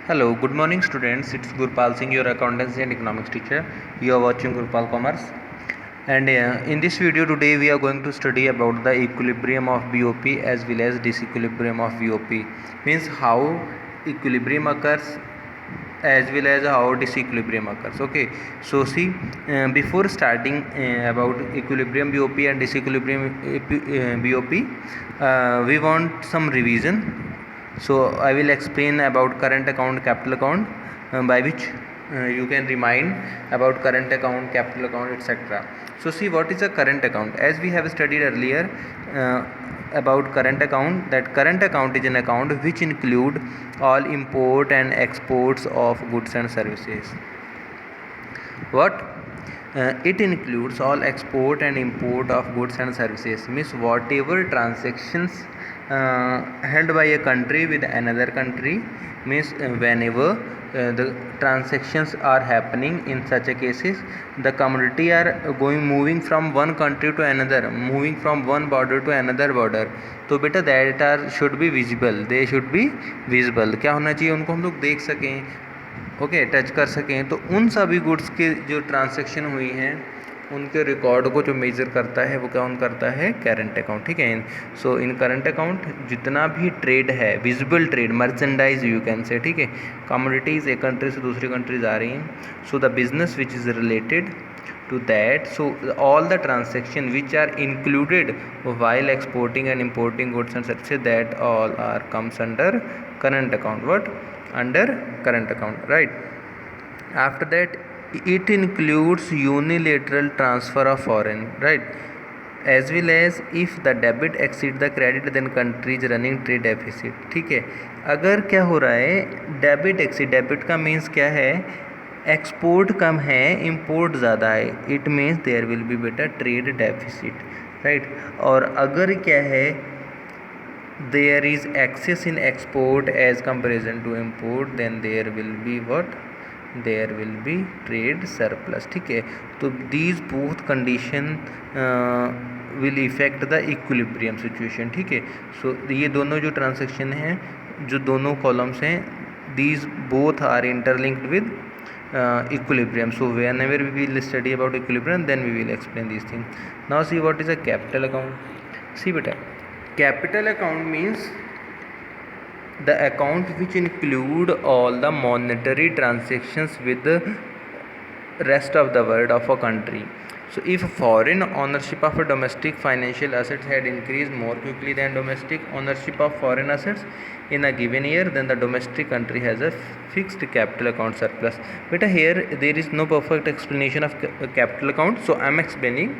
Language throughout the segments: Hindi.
Hello, good morning students. It's Gurpal Singh, your accountancy and economics teacher. You are watching Gurpal Commerce. And in this video today we are going to study about the equilibrium of BOP as well as disequilibrium of BOP. Means how equilibrium occurs as well as how disequilibrium occurs. Okay, so see, before starting about equilibrium BOP and disequilibrium BOP, we want some revision. So I will explain about current account, capital account, by which you can remind about current account, capital account, etc. So see, what is a current account? As we have studied earlier about current account, that current account is an account which include all import and exports of goods and services. What? It includes all export and import of goods and services. Means whatever transactions held by a country with another country, means whenever the transactions are happening, in such a cases the commodity are moving from one country to another, moving from one border to another border, तो बेटा that are should be visible, they should be visible. क्या होना चाहिए? उनको हम लोग देख सकें, ओके, टच कर सकें. तो उन सभी गुड्स के जो ट्रांसैक्शन हुई हैं उनके रिकॉर्ड को जो मेजर करता है वो कौन करता है? Current account. ठीक है. सो इन करंट अकाउंट जितना भी ट्रेड है, visible trade, merchandise you can say, ठीक है, कमोडिटीज़ एक कंट्री से दूसरी कंट्री जा रही हैं, so the business which is related to that, so all the transaction which are included while exporting and importing goods and services, that all are comes under current account. What? Under current account, right? After that, it includes unilateral transfer of foreign, right, as well as if the debit exceed the credit then country is running trade deficit. ठीक है. अगर क्या हो रहा है? डेबिट एक्सीड, डेबिट का मीन्स क्या है? एक्सपोर्ट कम है, इंपोर्ट ज़्यादा है, it means there will be बेटा ट्रेड डेफिसिट, राइट. और अगर क्या है? There is excess in export as comparison to import, then there will be what? There will be trade surplus. ठीक है. तो these both condition will effect the equilibrium situation. ठीक है. सो ये दोनों जो ट्रांजेक्शन हैं, जो दोनों कॉलम्स हैं, these both are interlinked with equilibrium. So whenever we will study about equilibrium, then we will explain these things. Now see, what is a capital account? See beta, capital account means the account which include all the monetary transactions with the rest of the world of a country. So if foreign ownership of a domestic financial assets had increased more quickly than domestic ownership of foreign assets in a given year, then the domestic country has a fixed capital account surplus. Beta, here there is no perfect explanation of capital account, so I am explaining.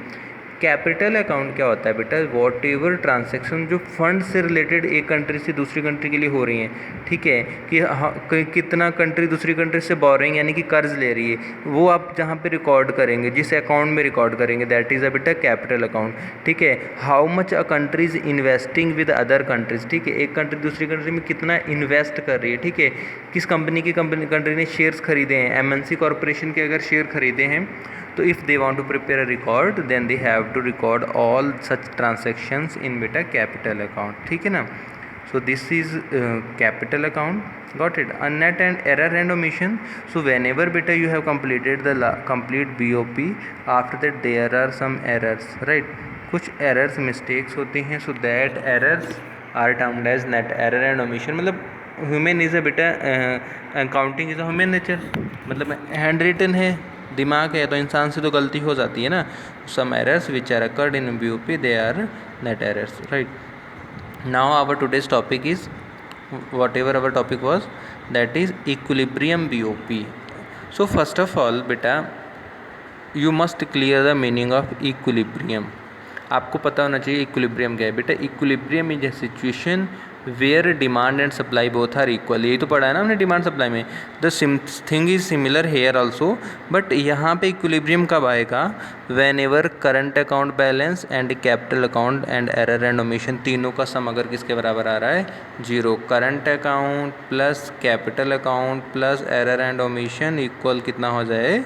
Capital account क्या होता है बेटा? वॉट एवर ट्रांजेक्शन जो फंड से रिलेटेड एक कंट्री से दूसरी कंट्री के लिए हो रही हैं, ठीक है, कि कितना कंट्री दूसरी कंट्री से बोरिंग यानी कि कर्ज ले रही है, वो आप जहाँ पे रिकॉर्ड करेंगे, जिस अकाउंट में रिकॉर्ड करेंगे, दैट इज़ अ बेटा कैपिटल अकाउंट. ठीक है. How much a country is investing with other countries. ठीक है. एक कंट्री दूसरी कंट्री में कितना इन्वेस्ट कर रही है. ठीक है. किस कंट्री ने शेयर्स खरीदे हैं, एमएनसी कॉरपोरेशन के अगर शेयर खरीदे हैं, तो if they want to prepare a record, then they have to record all such transactions in बेटा कैपिटल अकाउंट. ठीक है ना. So this is capital account. Got it. Net and error and omission. So whenever बेटा you have completed the complete BOP, after that there are some errors, right. कुछ एरर्स, मिस्टेक्स होती हैं. So that errors are termed as net error and omission. मतलब ह्यूमन इज़ अ बेटा, accounting is a human nature. मतलब हैंड रिटन है, दिमाग है, तो इंसान से तो गलती हो जाती है ना. Some errors which are occurred in BOP, they are net errors, right. Now our today's topic is whatever our topic was, that is equilibrium BOP. So first of all बेटा, you must clear the meaning of equilibrium. आपको पता होना चाहिए इक्विलिब्रियम क्या है. बेटा equilibrium is a situation where demand and supply both are equal. यही तो पढ़ा है ना हमने डिमांड सप्लाई में. The thing is similar here also, but यहाँ पे इक्विलिब्रियम कब आएगा? Whenever current account balance and capital account and error and omission तीनों का सम अगर किसके बराबर आ रहा है? 0. Current account plus capital account plus error and omission equal कितना हो जाए?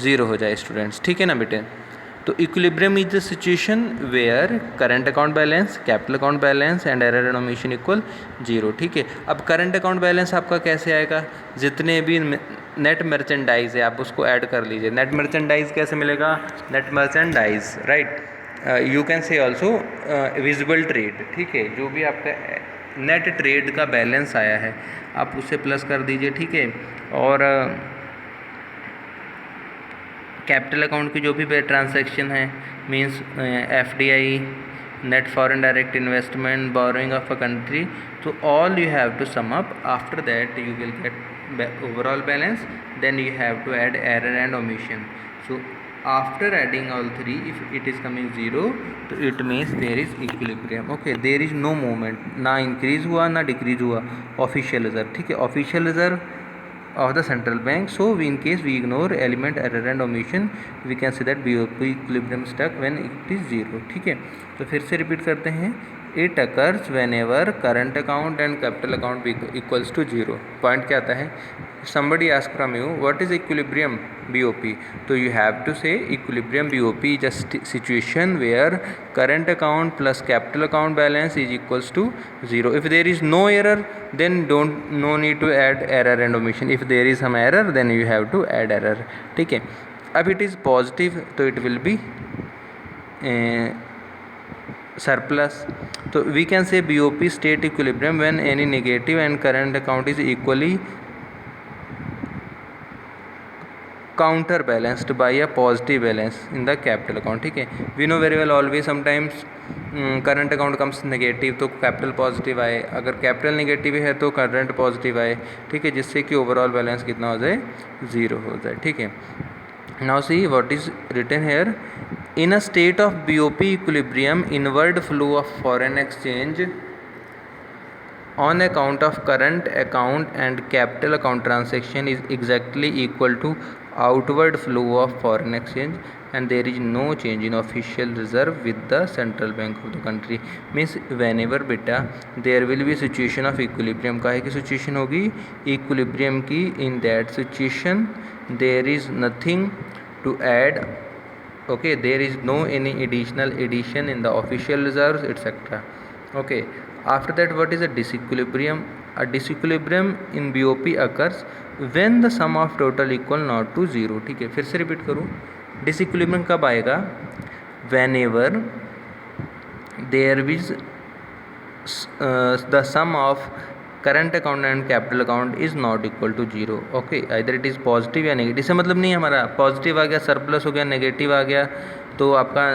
0 हो जाए स्टूडेंट्स. ठीक है ना बेटे. तो equilibrium is the situation where current account balance, capital account balance and error and omission equal 0। ठीक है, अब करंट अकाउंट बैलेंस आपका कैसे आएगा, जितने भी नेट मर्चेंडाइज है आप उसको ऐड कर लीजिए। नेट मर्चेंडाइज कैसे मिलेगा, net merchandise right, you can say also visible trade. ठीक है, जो भी आपका नेट ट्रेड का बैलेंस आया है आप उसे प्लस कर दीजिए। ठीक है, और कैपिटल अकाउंट की जो भी ट्रांसैक्शन है means FDI, net foreign direct investment, borrowing of a country, तो all you have to sum up, after that you will get overall balance, then you have to add error and omission. So after adding all three, if it is coming 0, तो it means there is equilibrium. Okay, there is no movement, ना increase हुआ ना decrease हुआ official reserve. ठीक है, official reserve of the central bank. So in case we ignore element error and omission, we can say that BOP equilibrium stuck when it is 0. ठीक है, तो फिर से रिपीट करते हैं, it occurs whenever current account and capital account equals to 0. Point क्या आता है, somebody ask from you what is equilibrium BOP, तो you have to say equilibrium BOP is a situation where current account plus capital account balance is equals to 0. If there is no error, then no need to add error and omission. If there is some error, then you have to add error. ठीक है, अब it is positive तो it will be surplus. तो we can say BOP state equilibrium when any negative and current account is equally counter balanced by a positive balance in the capital account. ठीक है, we know very well always sometimes current account comes negative तो कैपिटल पॉजिटिव आए, अगर कैपिटल नेगेटिव है तो करंट पॉजिटिव आए। ठीक है, जिससे कि ओवरऑल बैलेंस कितना हो जाए, 0 हो जाए। ठीक है, now see what is written here, in a state of BOP equilibrium, inward flow of foreign exchange on account of current account and capital account transaction is exactly equal to outward flow of foreign exchange, and there is no change in official reserve with the central bank of the country. Means whenever beta there will be situation of equilibrium, काहे की situation होगी, equilibrium की, in that situation there is nothing to add. Okay, there is no any additional addition in the official reserves etc. Okay, after that what is a disequilibrium? A disequilibrium in BOP occurs when the sum of total equal not to 0. ठीक है, फिर से रिपीट करूँ, डिसइक्विलिब्रियम कब आएगा, whenever there is the sum of current account and capital account is not equal to 0. Okay, either it is positive या नेगेटिव, इससे मतलब नहीं हमारा पॉजिटिव आ गया सरप्लस हो गया, नेगेटिव आ गया तो आपका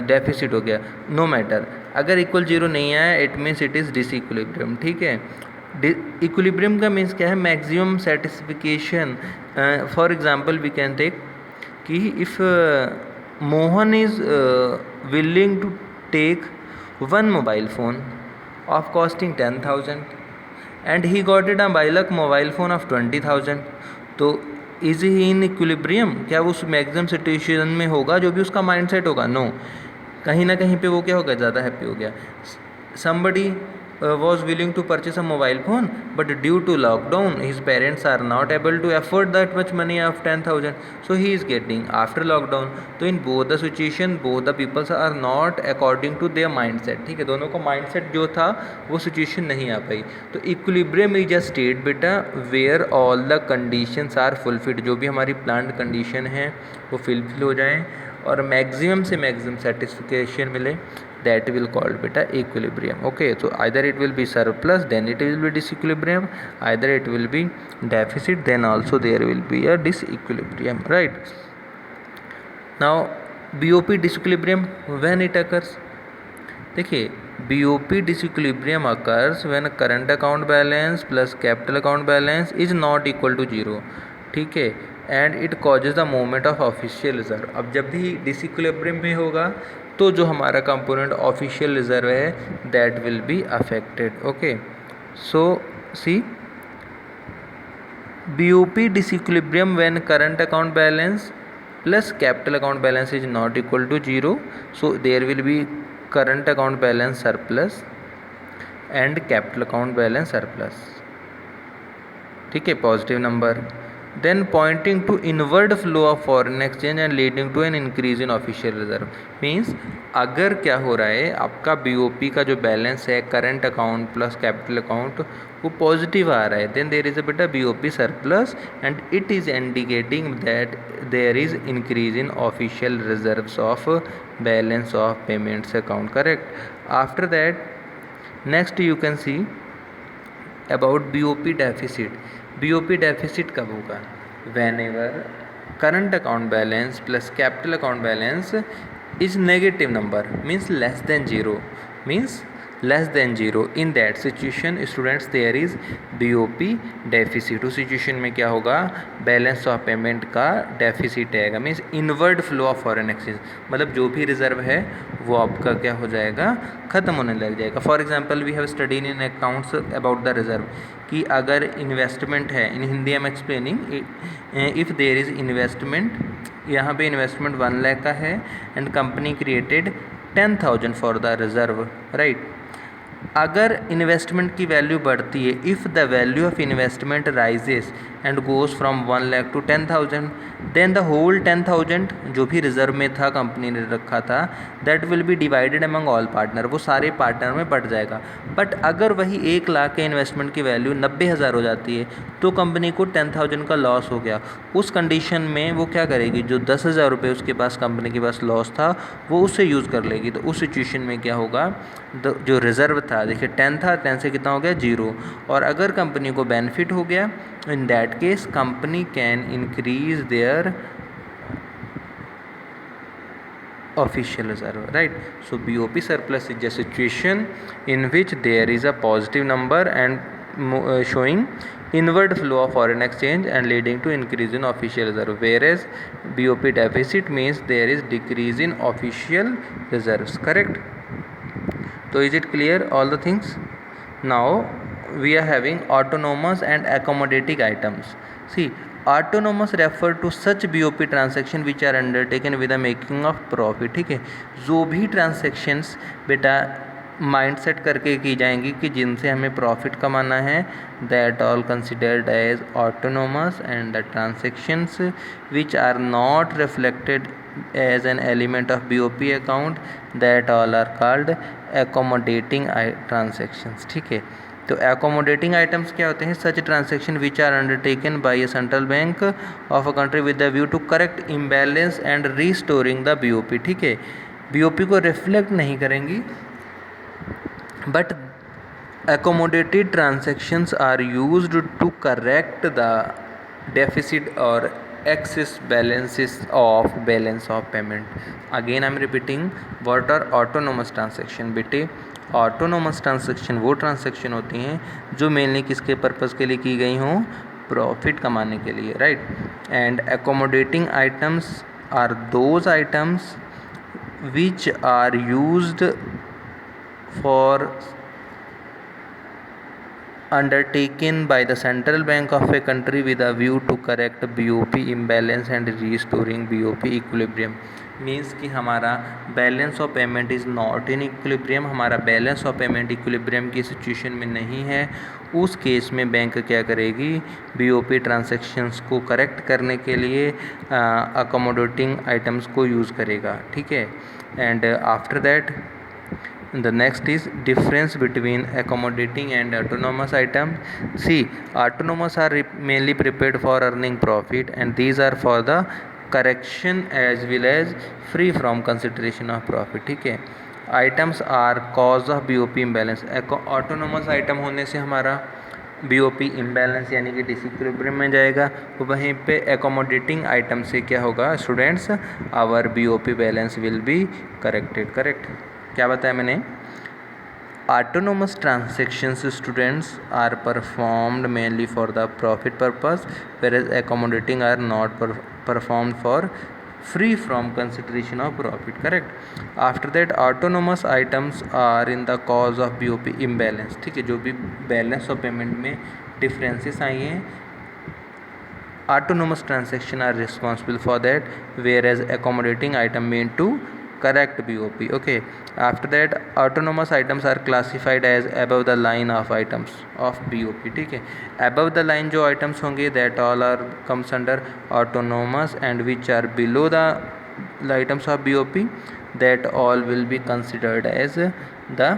डेफिसिट हो गया, नो मैटर, अगर इक्वल 0 नहीं आया it means it is disequilibrium. ठीक है, इक्विलिब्रियम का मीन्स क्या है, maximum satisfaction. For example we can take कि if Mohan is willing to take one mobile phone of costing 10,000 and he got it a mobile phone of 20,000, तो इज ही इन इक्विलिब्रियम, क्या वो उस मैक्सिमम सिचुएशन में होगा जो भी उसका माइंडसेट होगा, नो, कहीं ना कहीं पे वो क्या हो गया, ज़्यादा हैप्पी हो गया. somebody was willing to purchase a mobile phone, but due to lockdown his parents are not able to afford that much money of 10,000, so he is getting after lockdown. तो in both the situation both the peoples are not according to their mindset. ठीक है, दोनों को mindset जो था वो situation नहीं आ पाई. तो equilibrium is a state बेटा where all the conditions are fulfilled, जो भी हमारी planned condition है वो fulfill हो जाएँ और मैक्सिमम से मैक्सिमम सेटिस्फिकेशन मिले, that will called beta equilibrium. Okay, so either it will be surplus then it will be disequilibrium, either it will be deficit then also there will be a disequilibrium, right? Now BOP disequilibrium when it occurs, देखिए BOP disequilibrium occurs when current account balance plus capital account balance is not equal to 0. ठीक है, and it causes the movement of official reserve. अब जब भी डिसइक्विलिब्रियम में होगा तो जो हमारा कंपोनेंट ऑफिशियल रिजर्व है that will be affected. Okay, so see BOP disequilibrium when current account balance plus capital account balance is not equal to 0, so there will be current account balance surplus and capital account balance surplus. ठीक है, positive number. then pointing to inward flow of foreign exchange and leading to an increase in official reserve. Means अगर क्या हो रहा है, आपका BOP का जो बैलेंस है current account plus capital account वो पॉजिटिव आ रहा है, देन देयर इज अ बेटा BOP surplus and it is indicating that there is increase in official reserves of balance of payments account. Correct. After that next you can see about BOP deficit. BOP deficit कब होगा? whenever current account balance plus capital account balance is negative number, means less than 0, means less than 0. in that situation students there is BOP deficit. उस सिचुएशन में क्या होगा? बैलेंस ऑफ पेमेंट का डेफिसिट आएगा, means inward flow of foreign exchange, मतलब जो भी रिजर्व है वो आपका क्या हो जाएगा? ख़त्म होने लग जाएगा. For example we have studied in accounts about the reserve कि अगर इन्वेस्टमेंट है, in Hindi I am explaining, if there is investment, यहाँ पे इन्वेस्टमेंट 1 लाख का है and company created 10,000 for the reserve, right. अगर इन्वेस्टमेंट की वैल्यू बढ़ती है, if the value of investment rises and goes from 1 lakh to 10,000, then the whole 10,000 जो भी रिजर्व में था कंपनी ने रखा था that will B divided among all partner, वो सारे पार्टनर में बढ़ जाएगा. बट अगर वही 1 लाख के इन्वेस्टमेंट की वैल्यू 90,000 हो जाती है तो कंपनी को 10,000 का लॉस हो गया. उस कंडीशन में वो क्या करेगी? जो 10,000 रुपये उसके पास कंपनी के पास लॉस था वो उससे यूज़ कर लेगी. तो उस सिचुएशन में क्या होगा? जो रिज़र्व था, देखिए 10 था, 10 से कितना हो गया? 0. और अगर कंपनी को बेनिफिट हो गया, in that case company can increase their official reserve, right? So BOP surplus is a situation in which there is a positive number and showing inward flow of foreign exchange and leading to increase in official reserve, whereas BOP deficit means there is decrease in official reserves. Correct? So is it clear all the things? Now we are having autonomous and accommodating items. See, autonomous refer to such BOP transaction which are undertaken with the making of profit. ठीक है, जो भी ट्रांजेक्शन्स बेटा माइंड सेट करके की जाएंगी कि जिनसे हमें प्रॉफिट कमाना है, that all considered as autonomous, and the transactions which are not reflected as an element of BOP account, that all are called accommodating transactions. ठीक है, तो एकोमोडेटिंग आइटम्स क्या होते हैं? Such transaction which are undertaken by a central bank of a country with the view to correct imbalance and restoring the BOP. ठीक है, BOP को रिफ्लेक्ट नहीं करेंगी, but accommodated transactions are used to correct the deficit or excess balances of balance of payment. Again I am repeating, what are autonomous transaction? बेटे ऑटोनोमस ट्रांजेक्शन वो ट्रांजेक्शन होती हैं जो मेनली किसके पर्पज़ के लिए की गई हों? प्रॉफिट कमाने के लिए, right. And accommodating items are those items which are used for undertaken by the central bank of a country with a view to correct BOP imbalance and restoring BOP equilibrium. Means कि हमारा balance of payment is not in equilibrium, हमारा बैलेंस ऑफ पेमेंट इक्विलिब्रियम की सिचुएशन में नहीं है. उस केस में बैंक क्या करेगी? BOP ट्रांजैक्शंस को करेक्ट करने के लिए अकोमोडेटिंग आइटम्स को यूज़ करेगा. ठीक है, and after that the next is difference between accommodating and autonomous items. See, autonomous are mainly prepared for earning profit and these are for the correction as well as free from consideration of profit. ठीक है, items are cause of BOP imbalance. autonomous item होने से हमारा BOP imbalance यानी कि डिसइक्विलिब्रियम में जाएगा. वहीं पे accommodating item से क्या होगा students? our BOP balance will be corrected. Correct. क्या बताया मैंने? Autonomous transactions students are performed mainly for the profit purpose, whereas accommodating are not performed for free from consideration of profit. Correct. After that autonomous items are in the cause of BOP imbalance. ठीक है, जो भी बैलेंस ऑफ पेमेंट में डिफरेंसेस आई हैं, autonomous transaction are responsible for that, whereas accommodating item mean to correct BOP. Okay, after that autonomous items are classified as above the line of items of BOP. ठीक है, above the line जो items होंगे that all are comes under autonomous, and which are below the items of BOP that all will be considered as the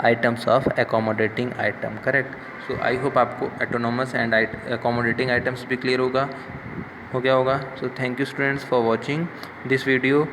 items of accommodating item. Correct. So I hope आपको ऑटोनोमस एंड accommodating items भी क्लियर हो गया होगा. So thank you students for watching this video.